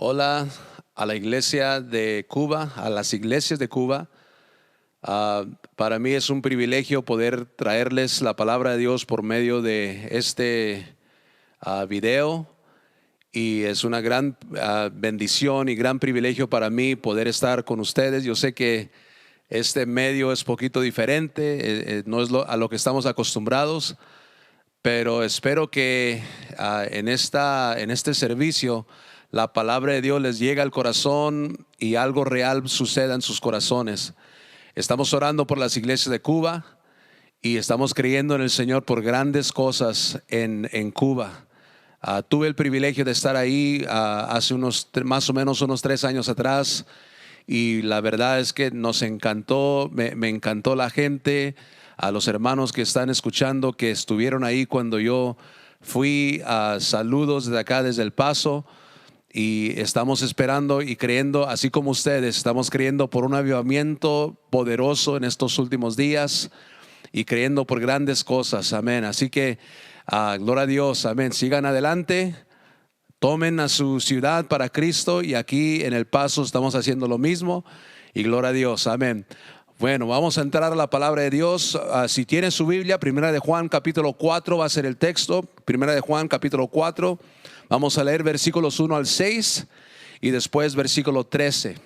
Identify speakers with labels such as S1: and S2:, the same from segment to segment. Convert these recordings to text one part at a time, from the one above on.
S1: Hola a la iglesia de Cuba, a las iglesias de Cuba. Para mí es un privilegio poder traerles la palabra de Dios por medio de este video, y es una gran bendición y gran privilegio para mí poder estar con ustedes. Yo sé que este medio es poquito diferente, no es a lo que estamos acostumbrados, pero espero que en este servicio la palabra de Dios les llegue al corazón y algo real suceda en sus corazones. Estamos orando por las iglesias de Cuba y estamos creyendo en el Señor por grandes cosas en Cuba. Tuve el privilegio de estar ahí hace más o menos unos 3 años atrás, y la verdad es que nos encantó, me encantó la gente. A los hermanos que están escuchando, que estuvieron ahí cuando yo fui, saludos desde acá, desde El Paso. Y estamos esperando y creyendo, así como ustedes, estamos creyendo por un avivamiento poderoso en estos últimos días y creyendo por grandes cosas. Amén. Así que gloria a Dios. Amén. Sigan adelante, tomen a su ciudad para Cristo, y aquí en El Paso estamos haciendo lo mismo, y gloria a Dios. Amén. Bueno, vamos a entrar a la palabra de Dios. Si tienen su Biblia, Primera de Juan capítulo 4 va a ser el texto. Primera de Juan capítulo 4. Vamos a leer versículos 1 al 6 y después versículo 13.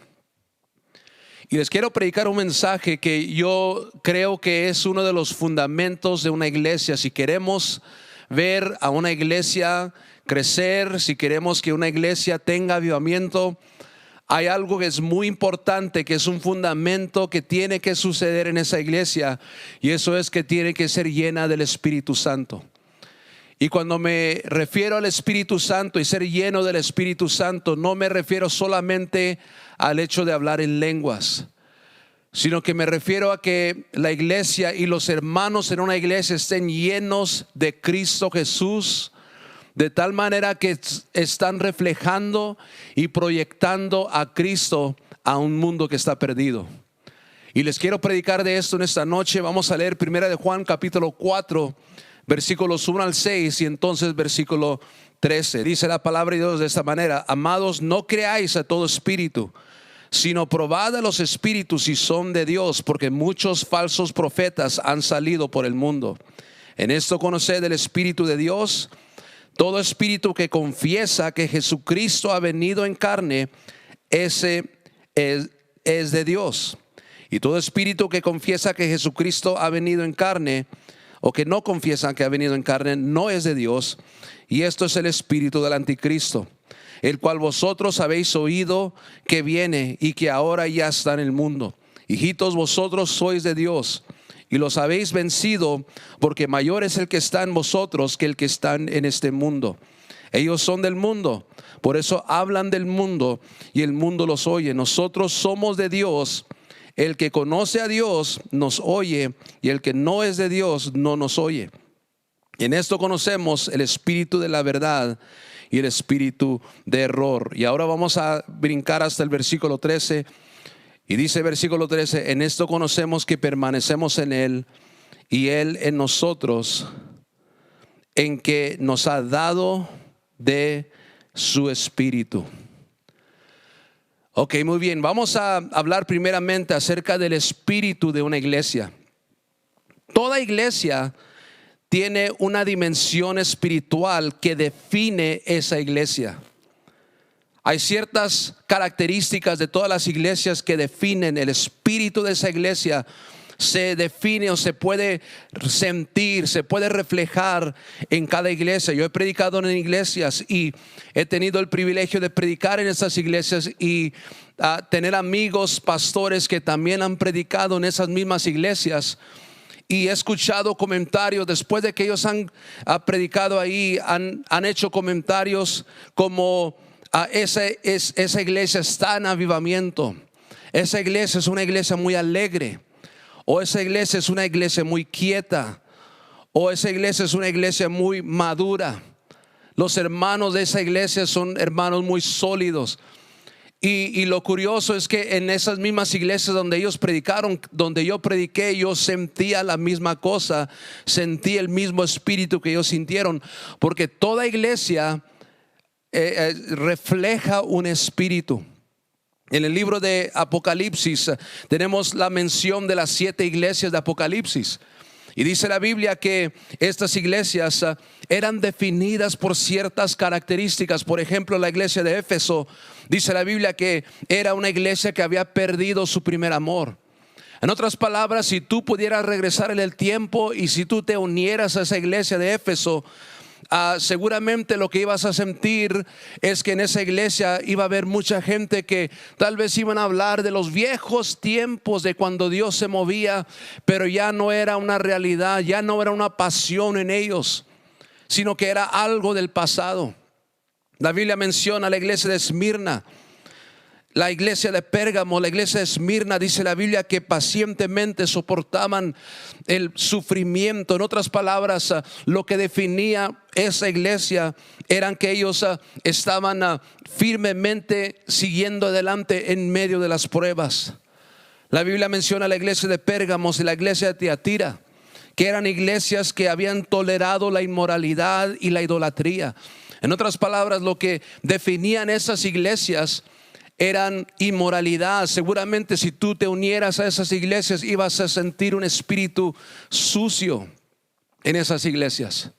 S1: Y les quiero predicar un mensaje que yo creo que es uno de los fundamentos de una iglesia. Si queremos ver a una iglesia crecer, si queremos que una iglesia tenga avivamiento, hay algo que es muy importante, que es un fundamento que tiene que suceder en esa iglesia, y eso es que tiene que ser llena del Espíritu Santo. Y cuando me refiero al Espíritu Santo y ser lleno del Espíritu Santo, no me refiero solamente al hecho de hablar en lenguas, sino que me refiero a que la iglesia y los hermanos en una iglesia estén llenos de Cristo Jesús, de tal manera que están reflejando y proyectando a Cristo a un mundo que está perdido. Y les quiero predicar de esto en esta noche. Vamos a leer Primera de Juan capítulo 4, versículos 1 al 6 y entonces versículo 13. Dice la palabra de Dios de esta manera: amados, no creáis a todo espíritu, sino probad a los espíritus si son de Dios, porque muchos falsos profetas han salido por el mundo. En esto conoced el Espíritu de Dios. Todo espíritu que confiesa que Jesucristo ha venido en carne, ese es de Dios. Y todo espíritu que confiesa que Jesucristo ha venido en carne, o que no confiesa que ha venido en carne, no es de Dios. Y esto es el espíritu del anticristo, el cual vosotros habéis oído que viene y que ahora ya está en el mundo. Hijitos, vosotros sois de Dios y los habéis vencido, porque mayor es el que está en vosotros que el que está en este mundo. Ellos son del mundo, por eso hablan del mundo y el mundo los oye. Nosotros somos de Dios. El que conoce a Dios nos oye, y el que no es de Dios no nos oye. En esto conocemos el espíritu de la verdad y el espíritu de error. Y ahora vamos a brincar hasta el versículo 13. Y dice versículo 13: en esto conocemos que permanecemos en Él y Él en nosotros, en que nos ha dado de su espíritu. Ok, muy bien. Vamos a hablar primeramente acerca del espíritu de una iglesia. Toda iglesia tiene una dimensión espiritual que define esa iglesia. Hay ciertas características de todas las iglesias que definen el espíritu de esa iglesia. Se define o se puede sentir, se puede reflejar en cada iglesia. Yo he predicado en iglesias y he tenido el privilegio de predicar en esas iglesias y tener amigos pastores que también han predicado en esas mismas iglesias. Y he escuchado comentarios después de que ellos han predicado ahí, han hecho comentarios como: esa iglesia está en avivamiento, esa iglesia es una iglesia muy alegre, o esa iglesia es una iglesia muy quieta, o esa iglesia es una iglesia muy madura. Los hermanos de esa iglesia son hermanos muy sólidos. Y lo curioso es que en esas mismas iglesias donde ellos predicaron, donde yo prediqué, yo sentía la misma cosa, sentí el mismo espíritu que ellos sintieron, porque toda iglesia refleja un espíritu. En el libro de Apocalipsis tenemos la mención de las 7 iglesias de Apocalipsis. Y dice la Biblia que estas iglesias eran definidas por ciertas características. Por ejemplo, la iglesia de Éfeso, dice la Biblia que era una iglesia que había perdido su primer amor. En otras palabras, si tú pudieras regresar en el tiempo y si tú te unieras a esa iglesia de Éfeso, seguramente lo que ibas a sentir es que en esa iglesia iba a haber mucha gente que tal vez iban a hablar de los viejos tiempos de cuando Dios se movía, pero ya no era una realidad, ya no era una pasión en ellos, sino que era algo del pasado. La Biblia menciona a la iglesia de Esmirna, la iglesia de Pérgamo, la iglesia de Esmirna. Dice la Biblia que pacientemente soportaban el sufrimiento. En otras palabras, lo que definía esa iglesia eran que ellos estaban firmemente siguiendo adelante en medio de las pruebas. La Biblia menciona a la iglesia de Pérgamo y la iglesia de Tiatira, que eran iglesias que habían tolerado la inmoralidad y la idolatría. En otras palabras, lo que definían esas iglesias eran inmoralidad. Seguramente si tú te unieras a esas iglesias ibas a sentir un espíritu sucio en esas iglesias.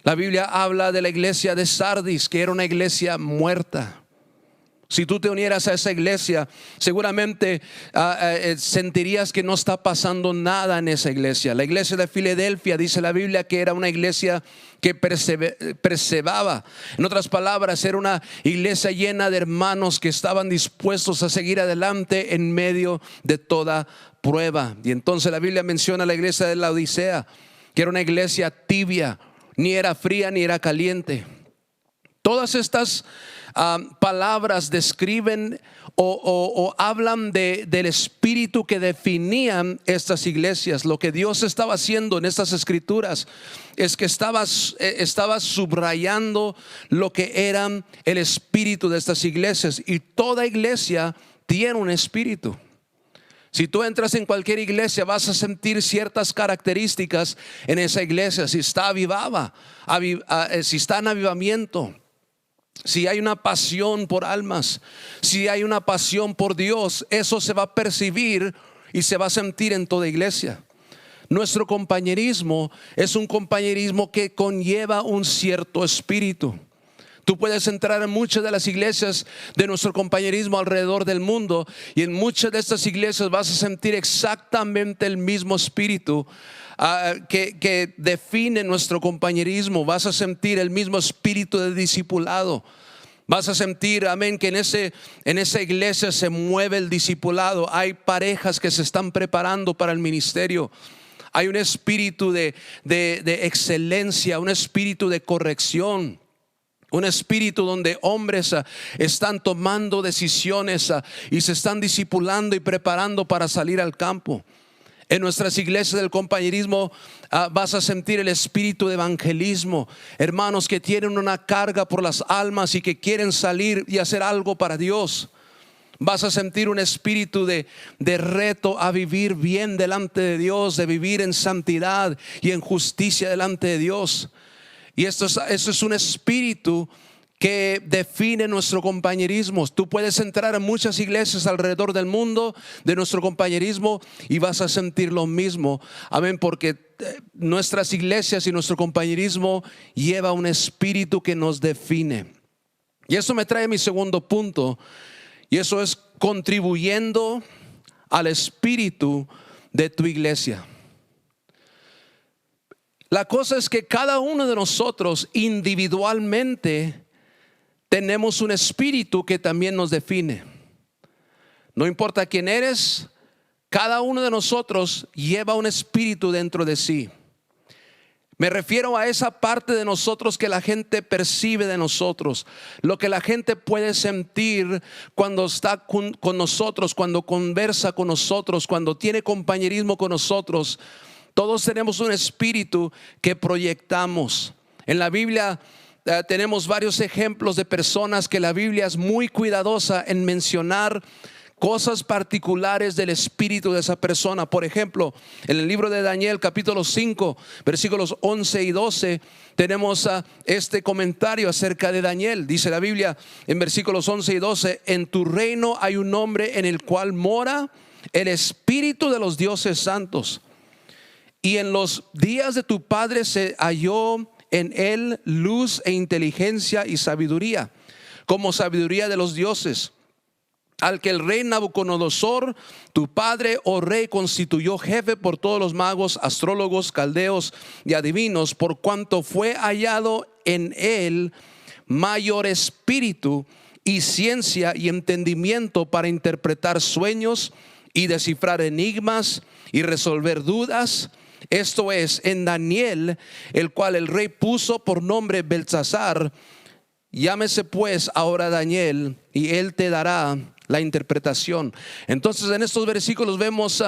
S1: La Biblia habla de la iglesia de Sardis, que era una iglesia muerta. Si tú te unieras a esa iglesia, seguramente sentirías que no está pasando nada en esa iglesia. La iglesia de Filadelfia, dice la Biblia, que era una iglesia que perseveraba. En otras palabras, era una iglesia llena de hermanos que estaban dispuestos a seguir adelante en medio de toda prueba. Y entonces la Biblia menciona la iglesia de Laodicea, que era una iglesia tibia, ni era fría ni era caliente. Todas estas palabras describen o hablan del espíritu que definían estas iglesias. Lo que Dios estaba haciendo en estas escrituras es que estaba subrayando lo que eran el espíritu de estas iglesias. Y toda iglesia tiene un espíritu. Si tú entras en cualquier iglesia, vas a sentir ciertas características en esa iglesia. Si está avivada, si está en avivamiento, si hay una pasión por almas, si hay una pasión por Dios, eso se va a percibir y se va a sentir en toda iglesia. Nuestro compañerismo es un compañerismo que conlleva un cierto espíritu. Tú puedes entrar en muchas de las iglesias de nuestro compañerismo alrededor del mundo, y en muchas de estas iglesias vas a sentir exactamente el mismo espíritu que define nuestro compañerismo. Vas a sentir el mismo espíritu de discipulado. Vas a sentir, amén, que en esa iglesia se mueve el discipulado. Hay parejas que se están preparando para el ministerio. Hay un espíritu de excelencia, un espíritu de corrección. Un espíritu donde hombres están tomando decisiones y se están discipulando y preparando para salir al campo. En nuestras iglesias del compañerismo vas a sentir el espíritu de evangelismo. Hermanos que tienen una carga por las almas y que quieren salir y hacer algo para Dios. Vas a sentir un espíritu de reto a vivir bien delante de Dios, de vivir en santidad y en justicia delante de Dios. Y eso es un espíritu que define nuestro compañerismo. Tú puedes entrar en muchas iglesias alrededor del mundo de nuestro compañerismo y vas a sentir lo mismo. Amén, porque nuestras iglesias y nuestro compañerismo lleva un espíritu que nos define. Y eso me trae a mi segundo punto, y eso es contribuyendo al espíritu de tu iglesia. La cosa es que cada uno de nosotros individualmente tenemos un espíritu que también nos define. No importa quién eres, cada uno de nosotros lleva un espíritu dentro de sí. Me refiero a esa parte de nosotros que la gente percibe de nosotros, lo que la gente puede sentir cuando está con nosotros, cuando conversa con nosotros, cuando tiene compañerismo con nosotros. Todos tenemos un espíritu que proyectamos. En la Biblia tenemos varios ejemplos de personas que la Biblia es muy cuidadosa en mencionar cosas particulares del espíritu de esa persona. Por ejemplo, en el libro de Daniel capítulo 5 versículos 11 y 12 tenemos este comentario acerca de Daniel. Dice la Biblia en versículos 11 y 12: en tu reino hay un hombre en el cual mora el espíritu de los dioses santos, y en los días de tu padre se halló en él luz e inteligencia y sabiduría, como sabiduría de los dioses, al que el rey Nabucodonosor, tu padre, oh rey, constituyó jefe por todos los magos, astrólogos, caldeos y adivinos, por cuanto fue hallado en él mayor espíritu y ciencia y entendimiento para interpretar sueños y descifrar enigmas y resolver dudas. Esto es, en Daniel, el cual el rey puso por nombre Beltsasar. Llámese pues ahora Daniel, y él te dará la interpretación. Entonces en estos versículos vemos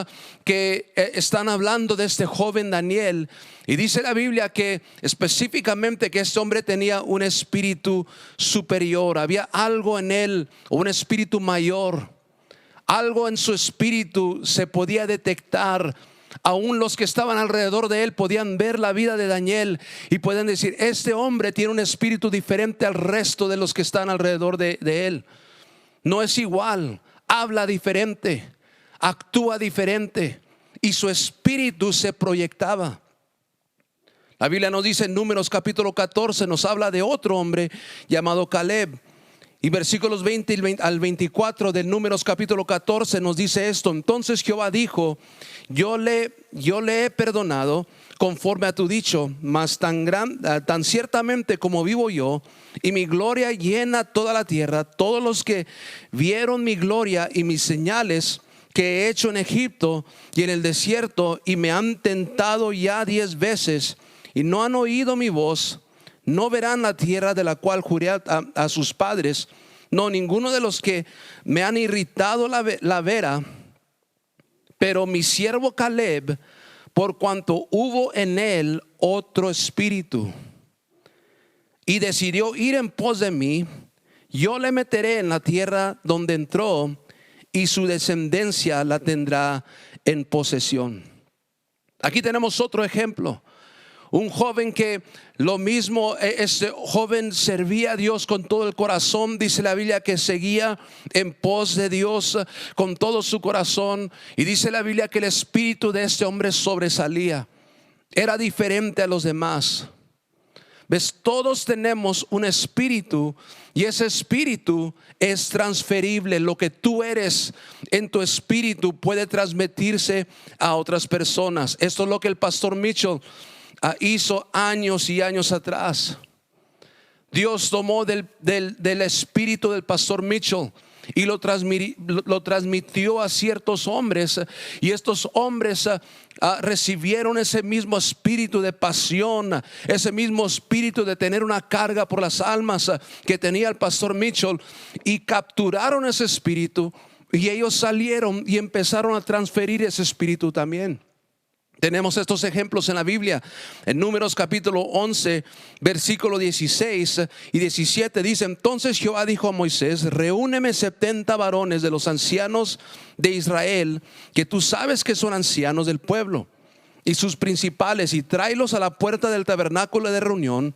S1: que están hablando de este joven Daniel, y dice la Biblia que específicamente que este hombre tenía un espíritu superior. Había algo en él, un espíritu mayor, algo en su espíritu se podía detectar. Aún los que estaban alrededor de él podían ver la vida de Daniel y pueden decir: este hombre tiene un espíritu diferente al resto de los que están alrededor de él. No es igual, habla diferente, actúa diferente, y su espíritu se proyectaba. La Biblia nos dice en Números capítulo 14, nos habla de otro hombre llamado Caleb. Y versículos 20 al 24 del Números capítulo 14 nos dice esto: entonces Jehová dijo: yo le he perdonado conforme a tu dicho, mas tan ciertamente como vivo yo, y mi gloria llena toda la tierra, todos los que vieron mi gloria y mis señales que he hecho en Egipto y en el desierto, y me han tentado ya 10 veces y no han oído mi voz, no verán la tierra de la cual juré a sus padres. No, ninguno de los que me han irritado la verá. Pero mi siervo Caleb, por cuanto hubo en él otro espíritu, y decidió ir en pos de mí, yo le meteré en la tierra donde entró, y su descendencia la tendrá en posesión. Aquí tenemos otro ejemplo. Un joven que lo mismo, este joven servía a Dios con todo el corazón. Dice la Biblia que seguía en pos de Dios con todo su corazón. Y dice la Biblia que el espíritu de este hombre sobresalía. Era diferente a los demás. ¿Ves? Todos tenemos un espíritu, y ese espíritu es transferible. Lo que tú eres en tu espíritu puede transmitirse a otras personas. Esto es lo que el pastor Mitchell hizo años y años atrás. Dios tomó del espíritu del pastor Mitchell y lo transmitió a ciertos hombres, y estos hombres recibieron ese mismo espíritu de pasión, ese mismo espíritu de tener una carga por las almas que tenía el pastor Mitchell, y capturaron ese espíritu, y ellos salieron y empezaron a transferir ese espíritu también. Tenemos estos ejemplos en la Biblia. En Números capítulo 11 versículo 16 y 17 dice: entonces Jehová dijo a Moisés: reúneme 70 varones de los ancianos de Israel, que tú sabes que son ancianos del pueblo, y sus principales, y tráelos a la puerta del tabernáculo de reunión,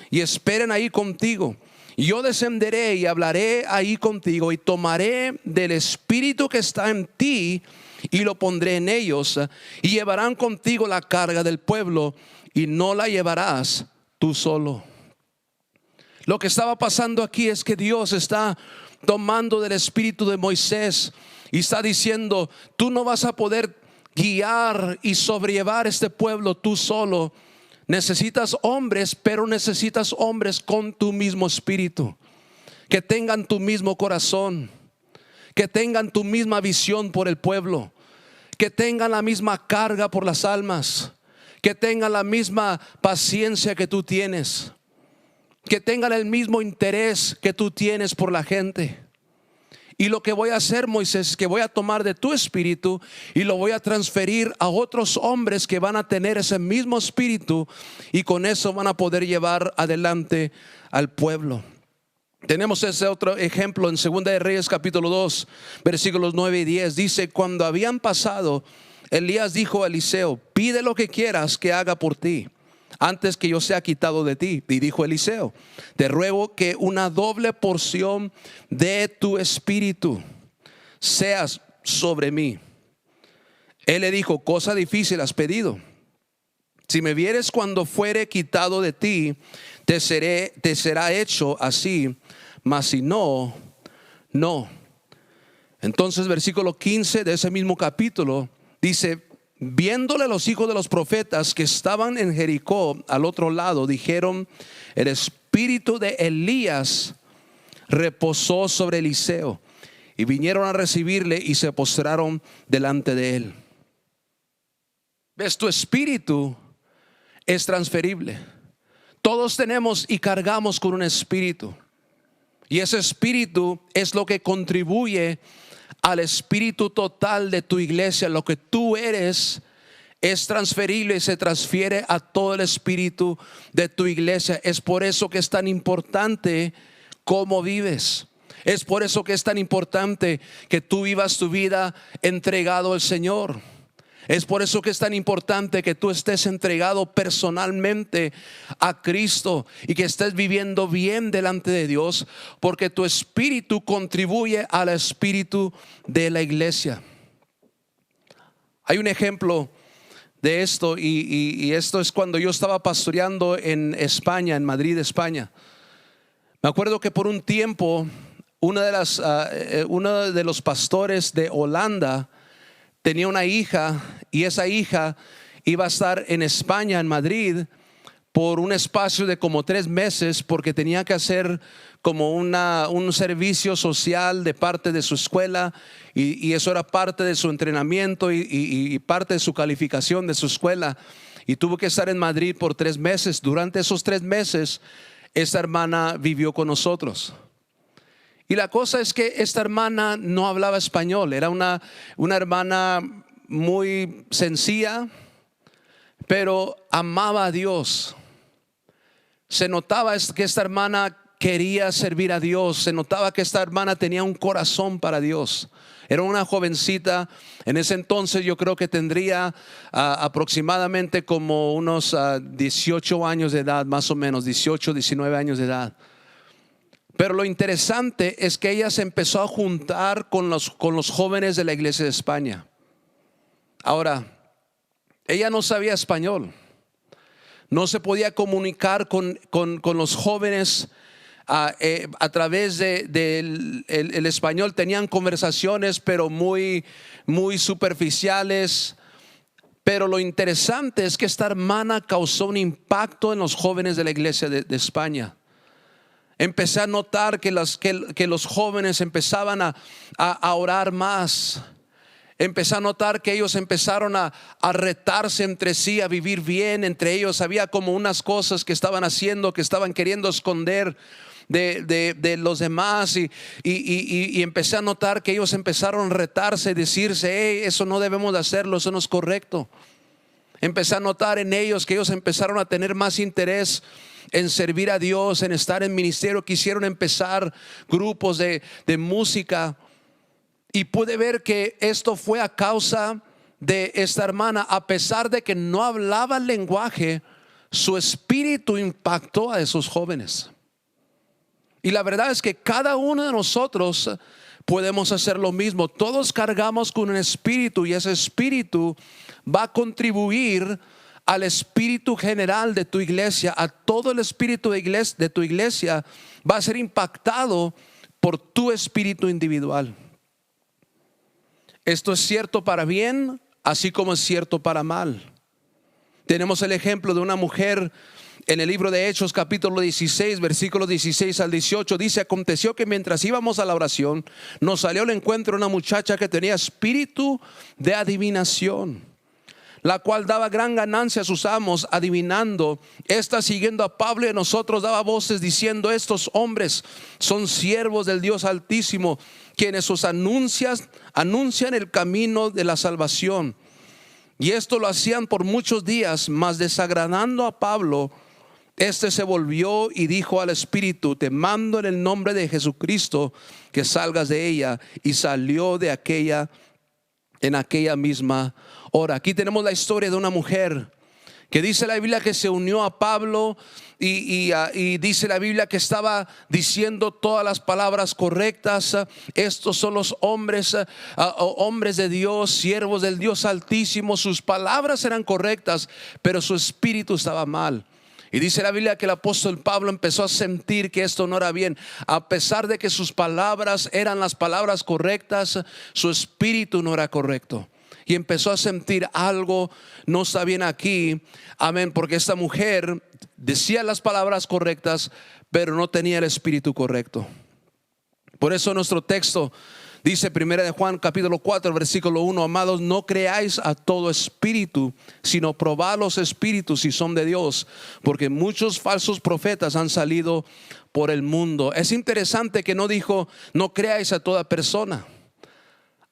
S1: y esperen ahí contigo. Y yo descenderé y hablaré ahí contigo, y tomaré del espíritu que está en ti y lo pondré en ellos, y llevarán contigo la carga del pueblo, y no la llevarás tú solo. Lo que estaba pasando aquí es que Dios está tomando del espíritu de Moisés y está diciendo: tú no vas a poder guiar y sobrellevar este pueblo tú solo. Necesitas hombres, pero necesitas hombres con tu mismo espíritu, que tengan tu mismo corazón, que tengan tu misma visión por el pueblo, que tengan la misma carga por las almas, que tengan la misma paciencia que tú tienes, que tengan el mismo interés que tú tienes por la gente. Y lo que voy a hacer, Moisés, es que voy a tomar de tu espíritu y lo voy a transferir a otros hombres que van a tener ese mismo espíritu, y con eso van a poder llevar adelante al pueblo. Tenemos ese otro ejemplo en Segunda de Reyes capítulo 2 versículos 9 y 10. Dice: cuando habían pasado, Elías dijo a Eliseo: pide lo que quieras que haga por ti, antes que yo sea quitado de ti. Y dijo Eliseo: te ruego que una doble porción de tu espíritu seas sobre mí. Él le dijo: cosa difícil has pedido. Si me vieres cuando fuere quitado de ti, te será hecho así, mas si no, no. Entonces versículo 15 de ese mismo capítulo dice: viéndole los hijos de los profetas que estaban en Jericó al otro lado, dijeron: el espíritu de Elías reposó sobre Eliseo. Y vinieron a recibirle y se postraron delante de él. ¿Ves? Tu espíritu es transferible. Todos tenemos y cargamos con un espíritu, y ese espíritu es lo que contribuye al espíritu total de tu iglesia. Lo que tú eres es transferible y se transfiere a todo el espíritu de tu iglesia. Es por eso que es tan importante cómo vives. Es por eso que es tan importante que tú vivas tu vida entregado al Señor. Es por eso que es tan importante que tú estés entregado personalmente a Cristo y que estés viviendo bien delante de Dios, porque tu espíritu contribuye al espíritu de la iglesia. Hay un ejemplo de esto, y esto es cuando yo estaba pastoreando en España, en Madrid, España. Me acuerdo que por un tiempo uno de los pastores de Holanda tenía una hija, y esa hija iba a estar en España, en Madrid, por un espacio de como 3 meses, porque tenía que hacer como un servicio social de parte de su escuela, y eso era parte de su entrenamiento y parte de su calificación de su escuela. Y tuvo que estar en Madrid por 3 meses. Durante esos 3 meses, esta hermana vivió con nosotros. Y la cosa es que esta hermana no hablaba español. Era una hermana muy sencilla, pero amaba a Dios. Se notaba que esta hermana quería servir a Dios. Se notaba que esta hermana tenía un corazón para Dios. Era una jovencita. En ese entonces yo creo que tendría aproximadamente como unos 18 años de edad, más o menos 18, 19 años de edad. Pero lo interesante es que ella se empezó a juntar con los jóvenes de la iglesia de España. Ahora, ella no sabía español. No se podía comunicar con los jóvenes a través del español. Tenían conversaciones, pero muy superficiales. Pero lo interesante es que esta hermana causó un impacto en los jóvenes de la iglesia de España. Empecé a notar que los jóvenes empezaban a orar más. Empecé a notar que ellos empezaron a retarse entre sí, a vivir bien entre ellos. Había como unas cosas que estaban haciendo, que estaban queriendo esconder de los demás, y empecé a notar que ellos empezaron a retarse y decirse: hey, eso no debemos de hacerlo, eso no es correcto. Empecé a notar en ellos que ellos empezaron a tener más interés en servir a Dios, en estar en ministerio. Quisieron empezar grupos de música, y pude ver que esto fue a causa de esta hermana. A pesar de que no hablaba el lenguaje, su espíritu impactó a esos jóvenes. Y la verdad es que cada uno de nosotros podemos hacer lo mismo. Todos cargamos con un espíritu, y ese espíritu va a contribuir al espíritu general de tu iglesia. A todo el espíritu de tu iglesia va a ser impactado por tu espíritu individual. Esto es cierto para bien, así como es cierto para mal. Tenemos el ejemplo de una mujer en el libro de Hechos capítulo 16 versículos 16 al 18. Dice: aconteció que mientras íbamos a la oración, nos salió al encuentro una muchacha que tenía espíritu de adivinación, la cual daba gran ganancia a sus amos adivinando. Esta, siguiendo a Pablo y a nosotros, daba voces diciendo: estos hombres son siervos del Dios Altísimo, quienes os anuncian el camino de la salvación. Y esto lo hacían por muchos días, mas desagradando a Pablo, Este se volvió y dijo al espíritu: te mando en el nombre de Jesucristo que salgas de ella. Y salió de aquella en aquella misma hora. Aquí tenemos la historia de una mujer que dice la Biblia que se unió a Pablo y dice la Biblia que estaba diciendo todas las palabras correctas. Estos son los hombres, hombres de Dios, siervos del Dios Altísimo. Sus palabras eran correctas, pero su espíritu estaba mal. Y dice la Biblia que el apóstol Pablo empezó a sentir que esto no era bien. A pesar de que sus palabras eran las palabras correctas, su espíritu no era correcto. Y empezó a sentir algo no está bien aquí. Amén. Porque esta mujer decía las palabras correctas, pero no tenía el espíritu correcto. Por eso nuestro texto dice, 1 de Juan capítulo 4 versículo 1: amados, no creáis a todo espíritu, sino probad los espíritus si son de Dios, porque muchos falsos profetas han salido por el mundo. Es interesante que no dijo no creáis a toda persona.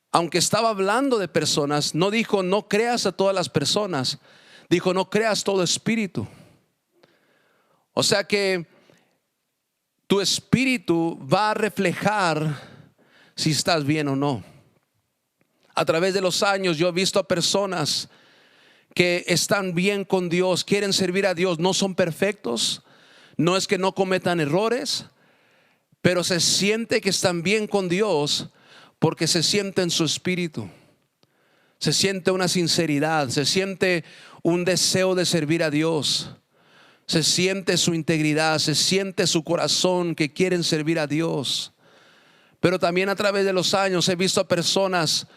S1: Aunque estaba hablando de personas, no dijo no creas a todas las personas, dijo no creas todo espíritu. O sea que tu espíritu va a reflejar si estás bien o no. A través de los años yo he visto a personas que están bien con Dios, quieren servir a Dios, no son perfectos, no es que no cometan errores, pero se siente que están bien con Dios porque se siente en su espíritu, se siente una sinceridad, se siente un deseo de servir a Dios, se siente su integridad, se siente su corazón que quieren servir a Dios. Pero también a través de los años he visto a personas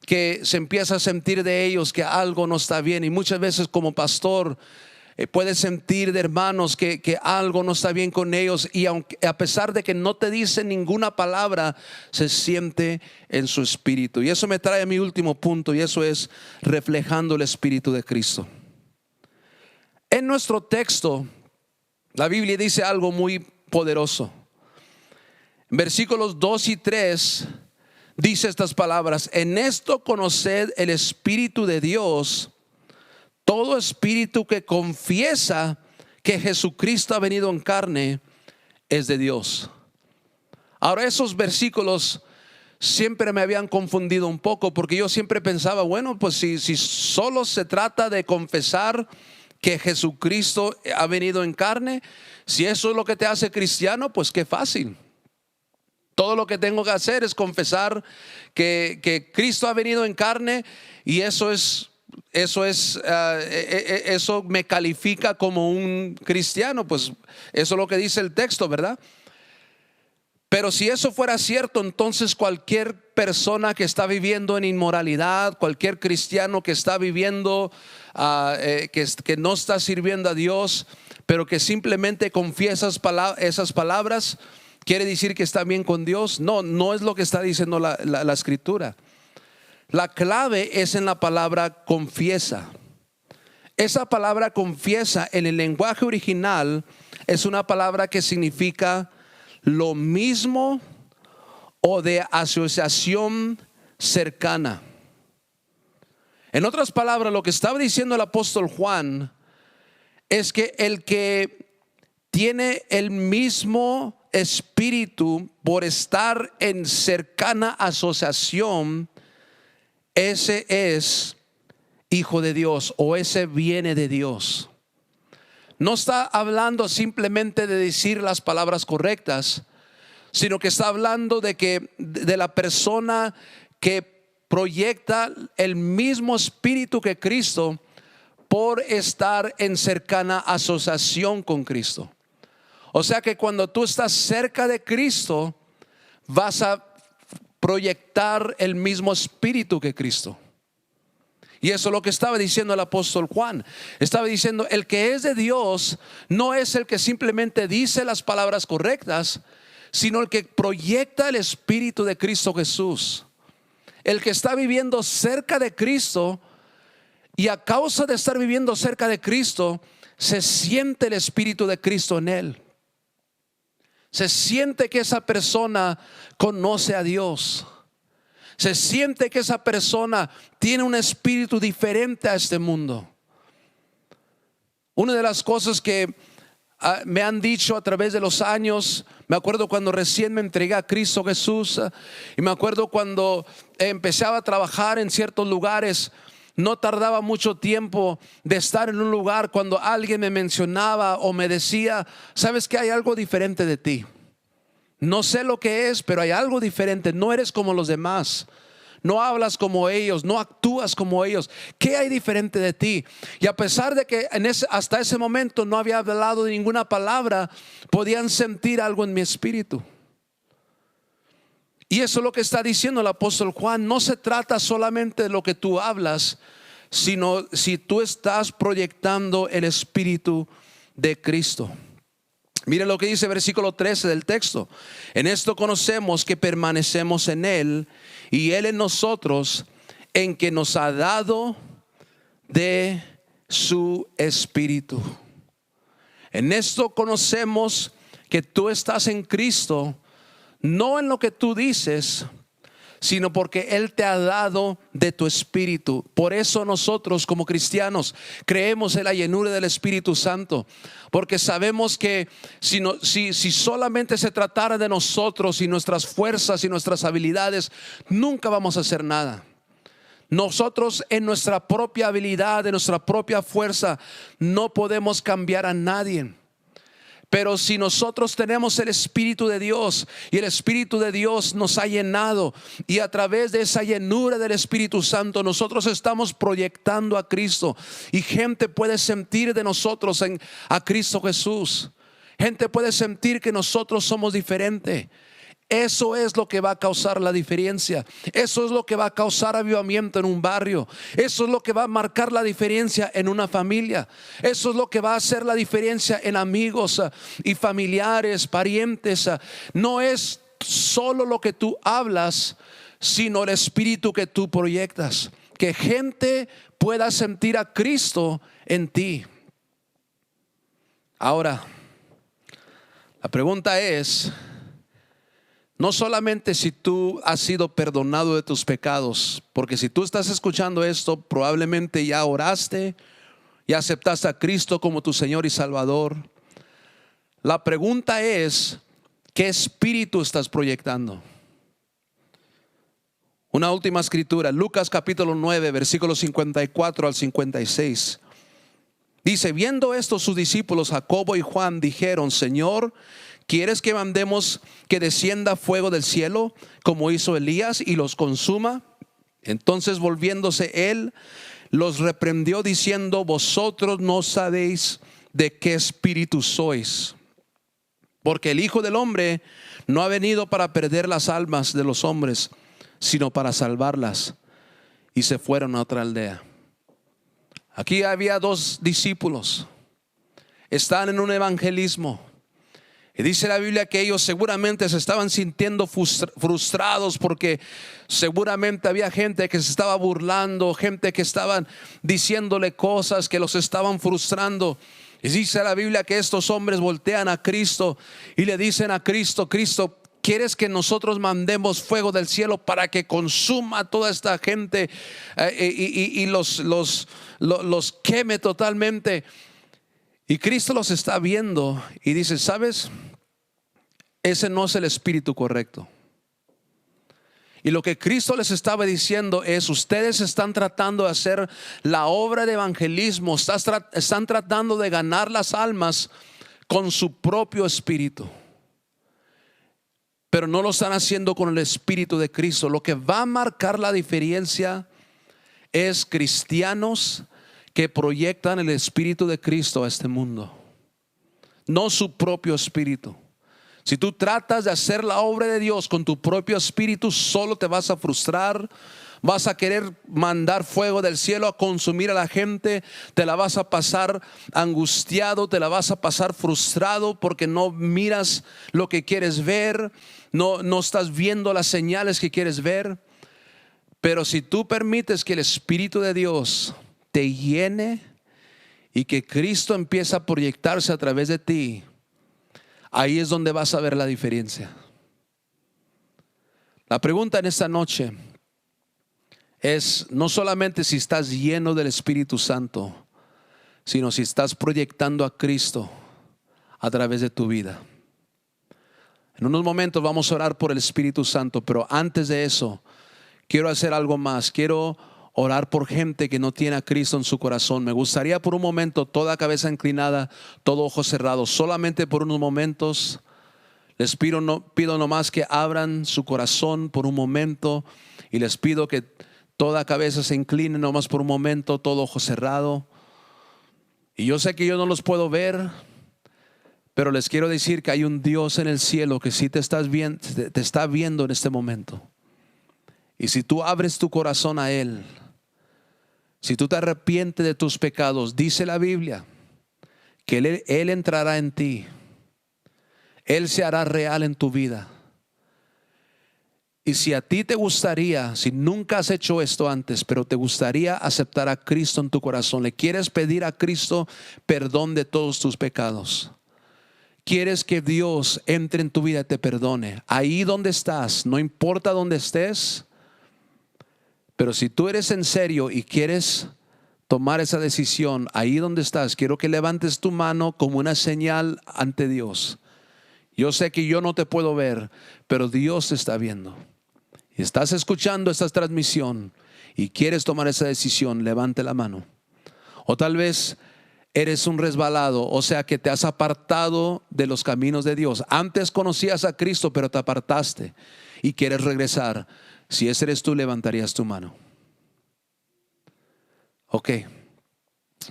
S1: que se empieza a sentir de ellos que algo no está bien. Y muchas veces como pastor puedes sentir de hermanos que algo no está bien con ellos. Y aunque, a pesar de que no te dicen ninguna palabra, se siente en su espíritu. Y eso me trae a mi último punto, y eso es reflejando el espíritu de Cristo. En nuestro texto la Biblia dice algo muy poderoso. Versículos 2 y 3 dice estas palabras: en esto conoced el Espíritu de Dios. Todo espíritu que confiesa que Jesucristo ha venido en carne es de Dios. Ahora, esos versículos siempre me habían confundido un poco, porque yo siempre pensaba, bueno, pues si solo se trata de confesar que Jesucristo ha venido en carne, si eso es lo que te hace cristiano, pues qué fácil. Todo lo que tengo que hacer es confesar que Cristo ha venido en carne, y eso me califica como un cristiano. Pues eso es lo que dice el texto, ¿verdad? Pero si eso fuera cierto, entonces cualquier persona que está viviendo en inmoralidad, cualquier cristiano que está viviendo que no está sirviendo a Dios, pero que simplemente confiesa esas palabras, ¿quiere decir que está bien con Dios? No es lo que está diciendo la escritura. La clave es en la palabra confiesa. Esa palabra confiesa en el lenguaje original es una palabra que significa lo mismo o de asociación cercana. En otras palabras, lo que estaba diciendo el apóstol Juan es que el que tiene el mismo espíritu por estar en cercana asociación, ese es hijo de Dios, o ese viene de Dios. No está hablando simplemente de decir las palabras correctas, sino que está hablando de la persona que proyecta el mismo espíritu que Cristo por estar en cercana asociación con Cristo. O sea que cuando tú estás cerca de Cristo, vas a proyectar el mismo espíritu que Cristo. Y eso es lo que estaba diciendo el apóstol Juan. Estaba diciendo, el que es de Dios no es el que simplemente dice las palabras correctas, sino el que proyecta el espíritu de Cristo Jesús. El que está viviendo cerca de Cristo, y a causa de estar viviendo cerca de Cristo, se siente el espíritu de Cristo en él. Se siente que esa persona conoce a Dios. Se siente que esa persona tiene un espíritu diferente a este mundo. Una de las cosas que me han dicho a través de los años. Me acuerdo cuando recién me entregué a Cristo Jesús, y me acuerdo cuando empezaba a trabajar en ciertos lugares. No tardaba mucho tiempo de estar en un lugar cuando alguien me mencionaba o me decía: sabes que hay algo diferente de ti. No sé lo que es, pero hay algo diferente. No eres como los demás. No hablas como ellos, no actúas como ellos. ¿Qué hay diferente de ti? Y a pesar de que hasta ese momento no había hablado de ninguna palabra, podían sentir algo en mi espíritu. Y eso es lo que está diciendo el apóstol Juan. No se trata solamente de lo que tú hablas, sino si tú estás proyectando el espíritu de Cristo. Mire lo que dice versículo 13 del texto: en esto conocemos que permanecemos en Él y Él en nosotros, en que nos ha dado de su espíritu. En esto conocemos que tú estás en Cristo, no en lo que tú dices, sino porque Él te ha dado de tu espíritu. Por eso nosotros como cristianos creemos en la llenura del Espíritu Santo, porque sabemos que si solamente se tratara de nosotros y nuestras fuerzas y nuestras habilidades, nunca vamos a hacer nada. Nosotros en nuestra propia habilidad, en nuestra propia fuerza, no podemos cambiar a nadie. Pero si nosotros tenemos el Espíritu de Dios, y el Espíritu de Dios nos ha llenado, y a través de esa llenura del Espíritu Santo nosotros estamos proyectando a Cristo, y gente puede sentir de nosotros a Cristo Jesús. Gente puede sentir que nosotros somos diferentes. Eso es lo que va a causar la diferencia. Eso es lo que va a causar avivamiento en un barrio. Eso es lo que va a marcar la diferencia en una familia. Eso es lo que va a hacer la diferencia en amigos y familiares, parientes. No es solo lo que tú hablas, sino el espíritu que tú proyectas. Que gente pueda sentir a Cristo en ti. Ahora, la pregunta es: no solamente si tú has sido perdonado de tus pecados, porque si tú estás escuchando esto, probablemente ya oraste, ya aceptaste a Cristo como tu Señor y Salvador. La pregunta es: ¿qué espíritu estás proyectando? Una última escritura, Lucas capítulo 9, versículos 54 al 56. Dice: viendo esto sus discípulos Jacobo y Juan dijeron: Señor, ¿quieres que mandemos que descienda fuego del cielo como hizo Elías y los consuma? Entonces volviéndose él los reprendió diciendo: vosotros no sabéis de qué espíritu sois, porque el Hijo del Hombre no ha venido para perder las almas de los hombres, sino para salvarlas. Y se fueron a otra aldea. Aquí había dos discípulos, están en un evangelismo. Y dice la Biblia que ellos seguramente se estaban sintiendo frustrados, porque seguramente había gente que se estaba burlando, gente que estaban diciéndole cosas que los estaban frustrando. Y dice la Biblia que estos hombres voltean a Cristo y le dicen a Cristo: Cristo, ¿quieres que nosotros mandemos fuego del cielo para que consuma a toda esta gente y los queme totalmente? Y Cristo los está viendo y dice: ¿sabes? Ese no es el espíritu correcto. Y lo que Cristo les estaba diciendo es: ustedes están tratando de hacer la obra de evangelismo, están tratando de ganar las almas con su propio espíritu, pero no lo están haciendo con el espíritu de Cristo. Lo que va a marcar la diferencia es cristianos que proyectan el espíritu de Cristo a este mundo, no su propio espíritu. Si tú tratas de hacer la obra de Dios con tu propio espíritu, solo te vas a frustrar. Vas a querer mandar fuego del cielo a consumir a la gente. Te la vas a pasar angustiado, te la vas a pasar frustrado, porque no miras lo que quieres ver, no estás viendo las señales que quieres ver. Pero si tú permites que el Espíritu de Dios te llene y que Cristo empiece a proyectarse a través de ti, ahí es donde vas a ver la diferencia. La pregunta en esta noche es no solamente si estás lleno del Espíritu Santo, sino si estás proyectando a Cristo a través de tu vida. En unos momentos vamos a orar por el Espíritu Santo, pero antes de eso quiero hacer algo más. Quiero orar por gente que no tiene a Cristo en su corazón. Me gustaría por un momento, toda cabeza inclinada, todo ojo cerrado, solamente por unos momentos. Les pido nomás que abran su corazón por un momento, y les pido que toda cabeza se incline nomás por un momento, todo ojo cerrado. Y yo sé que yo no los puedo ver, pero les quiero decir que hay un Dios en el cielo que sí te está viendo en este momento. Y si tú abres tu corazón a Él, si tú te arrepientes de tus pecados, dice la Biblia que Él entrará en ti. Él se hará real en tu vida. Y si a ti te gustaría, si nunca has hecho esto antes, pero te gustaría aceptar a Cristo en tu corazón, le quieres pedir a Cristo perdón de todos tus pecados, quieres que Dios entre en tu vida y te perdone, ahí donde estás, no importa donde estés, pero si tú eres en serio y quieres tomar esa decisión, ahí donde estás, quiero que levantes tu mano como una señal ante Dios. Yo sé que yo no te puedo ver, pero Dios te está viendo. Y estás escuchando esta transmisión y quieres tomar esa decisión, levante la mano. O tal vez eres un resbalado, o sea que te has apartado de los caminos de Dios. Antes conocías a Cristo, pero te apartaste y quieres regresar. Si ese eres tú, levantarías tu mano. Ok,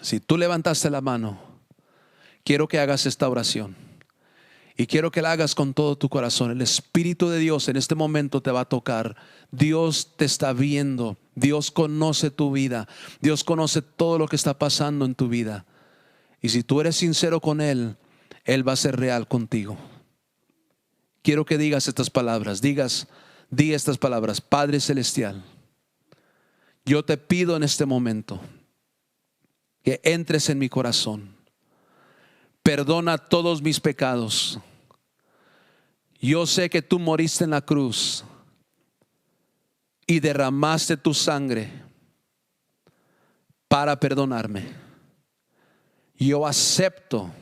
S1: si tú levantaste la mano, quiero que hagas esta oración. Y quiero que la hagas con todo tu corazón. El Espíritu de Dios en este momento te va a tocar. Dios te está viendo. Dios conoce tu vida. Dios conoce todo lo que está pasando en tu vida. Y si tú eres sincero con Él, Él va a ser real contigo. Quiero que digas estas palabras. Di estas palabras. Padre Celestial, yo te pido en este momento que entres en mi corazón. Perdona todos mis pecados. Yo sé que tú moriste en la cruz y derramaste tu sangre para perdonarme. Yo acepto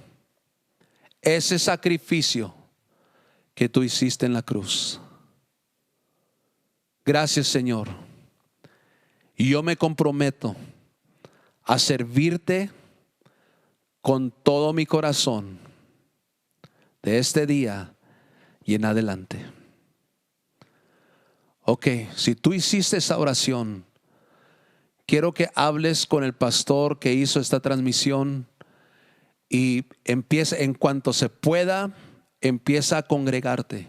S1: ese sacrificio que tú hiciste en la cruz. Gracias, Señor. Y yo me comprometo a servirte con todo mi corazón de este día y en adelante. Ok, si tú hiciste esa oración, quiero que hables con el pastor que hizo esta transmisión y empieza, en cuanto se pueda, empieza a congregarte.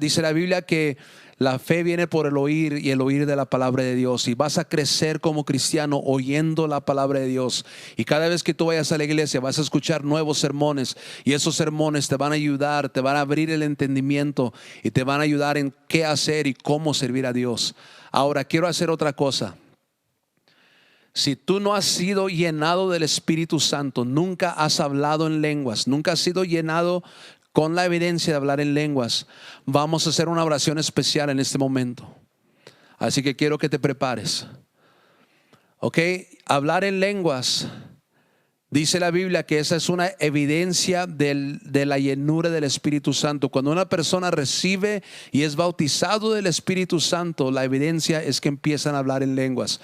S1: Dice la Biblia que la fe viene por el oír y el oír de la palabra de Dios. Y vas a crecer como cristiano oyendo la palabra de Dios. Y cada vez que tú vayas a la iglesia vas a escuchar nuevos sermones. Y esos sermones te van a ayudar, te van a abrir el entendimiento y te van a ayudar en qué hacer y cómo servir a Dios. Ahora quiero hacer otra cosa. Si tú no has sido llenado del Espíritu Santo, nunca has hablado en lenguas, nunca has sido llenado con la evidencia de hablar en lenguas, vamos a hacer una oración especial en este momento. Así que quiero que te prepares. Ok, hablar en lenguas, dice la Biblia que esa es una evidencia de la llenura del Espíritu Santo. Cuando una persona recibe y es bautizado del Espíritu Santo, la evidencia es que empiezan a hablar en lenguas.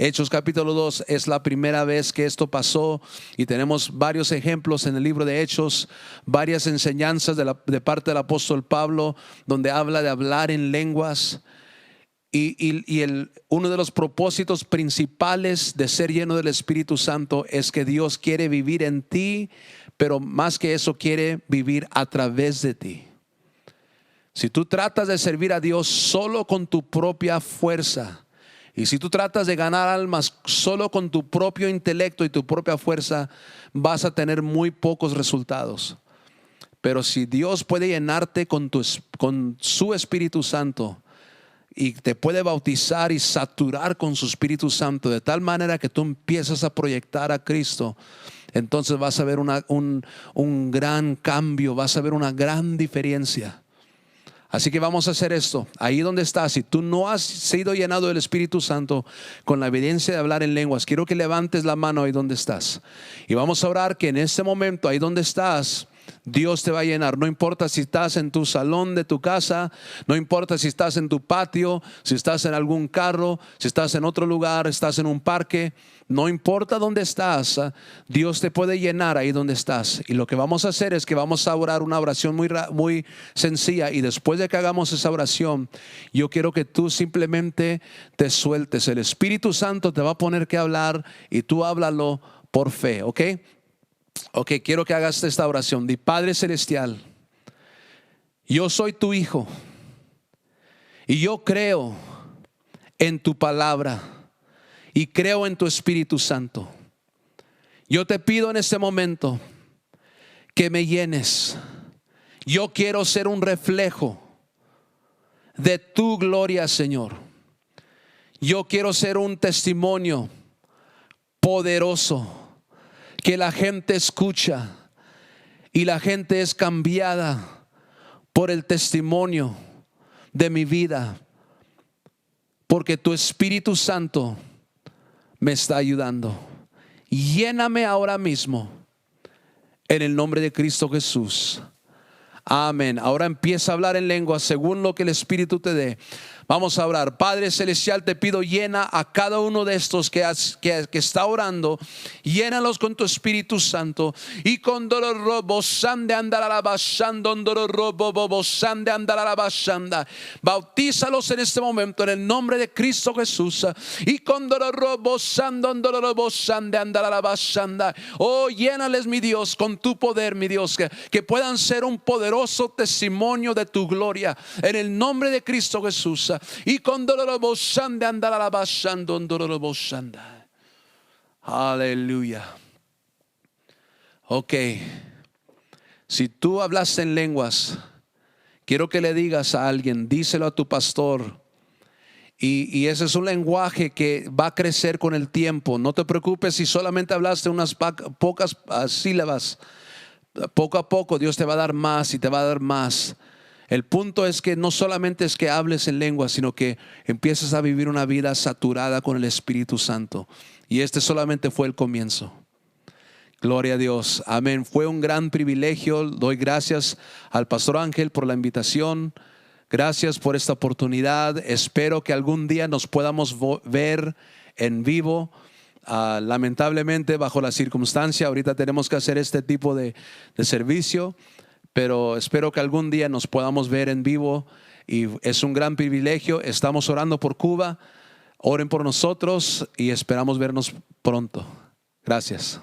S1: Hechos capítulo 2 es la primera vez que esto pasó y tenemos varios ejemplos en el libro de Hechos, varias enseñanzas de parte del apóstol Pablo donde habla de hablar en lenguas. Uno de los propósitos principales de ser lleno del Espíritu Santo es que Dios quiere vivir en ti, pero más que eso quiere vivir a través de ti. Si tú tratas de servir a Dios solo con tu propia fuerza, y si tú tratas de ganar almas solo con tu propio intelecto y tu propia fuerza, vas a tener muy pocos resultados. Pero si Dios puede llenarte con su Espíritu Santo y te puede bautizar y saturar con su Espíritu Santo de tal manera que tú empiezas a proyectar a Cristo, entonces vas a ver un gran cambio, vas a ver una gran diferencia. Así que vamos a hacer esto. Ahí donde estás, si tú no has sido llenado del Espíritu Santo con la evidencia de hablar en lenguas, quiero que levantes la mano ahí donde estás. Y vamos a orar que en este momento, ahí donde estás, Dios te va a llenar. No importa si estás en tu salón de tu casa, no importa si estás en tu patio, si estás en algún carro, si estás en otro lugar, estás en un parque. No importa dónde estás, Dios te puede llenar ahí donde estás. Y lo que vamos a hacer es que vamos a orar una oración muy sencilla. Y después de que hagamos esa oración, yo quiero que tú simplemente te sueltes. El Espíritu Santo te va a poner que hablar y tú háblalo por fe, ¿ok? Ok, quiero que hagas esta oración. Di: Padre Celestial, yo soy tu hijo y yo creo en tu palabra y creo en tu Espíritu Santo. Yo te pido en este momento que me llenes. Yo quiero ser un reflejo de tu gloria, Señor. Yo quiero ser un testimonio poderoso que la gente escucha y la gente es cambiada por el testimonio de mi vida, porque tu Espíritu Santo me está ayudando. Lléname ahora mismo en el nombre de Cristo Jesús. Amén. Ahora empieza a hablar en lengua según lo que el Espíritu te dé. Vamos a orar. Padre Celestial, te pido, llena a cada uno de estos que está orando. Llénalos con tu Espíritu Santo. Y con dolor robo sande andar a la bashanda, dolor robo sande andar a la bashanda. Bautízalos en este momento en el nombre de Cristo Jesús. Y con dolor robo sande andar a la bashanda. Oh, llénales, mi Dios, con tu poder, mi Dios, que puedan ser un poderoso testimonio de tu gloria en el nombre de Cristo Jesús. Y con dolor de andar a la basando, dolor. Aleluya. Ok, si tú hablaste en lenguas, quiero que le digas a alguien, díselo a tu pastor. Y ese es un lenguaje que va a crecer con el tiempo. No te preocupes si solamente hablaste unas pocas sílabas. Poco a poco Dios te va a dar más y te va a dar más. El punto es que no solamente es que hables en lengua, sino que empieces a vivir una vida saturada con el Espíritu Santo. Y este solamente fue el comienzo. Gloria a Dios. Amén. Fue un gran privilegio. Doy gracias al pastor Ángel por la invitación. Gracias por esta oportunidad. Espero que algún día nos podamos ver en vivo. Lamentablemente, bajo la circunstancia, ahorita tenemos que hacer este tipo de servicio. Pero espero que algún día nos podamos ver en vivo. Y es un gran privilegio. Estamos orando por Cuba. Oren por nosotros y esperamos vernos pronto. Gracias.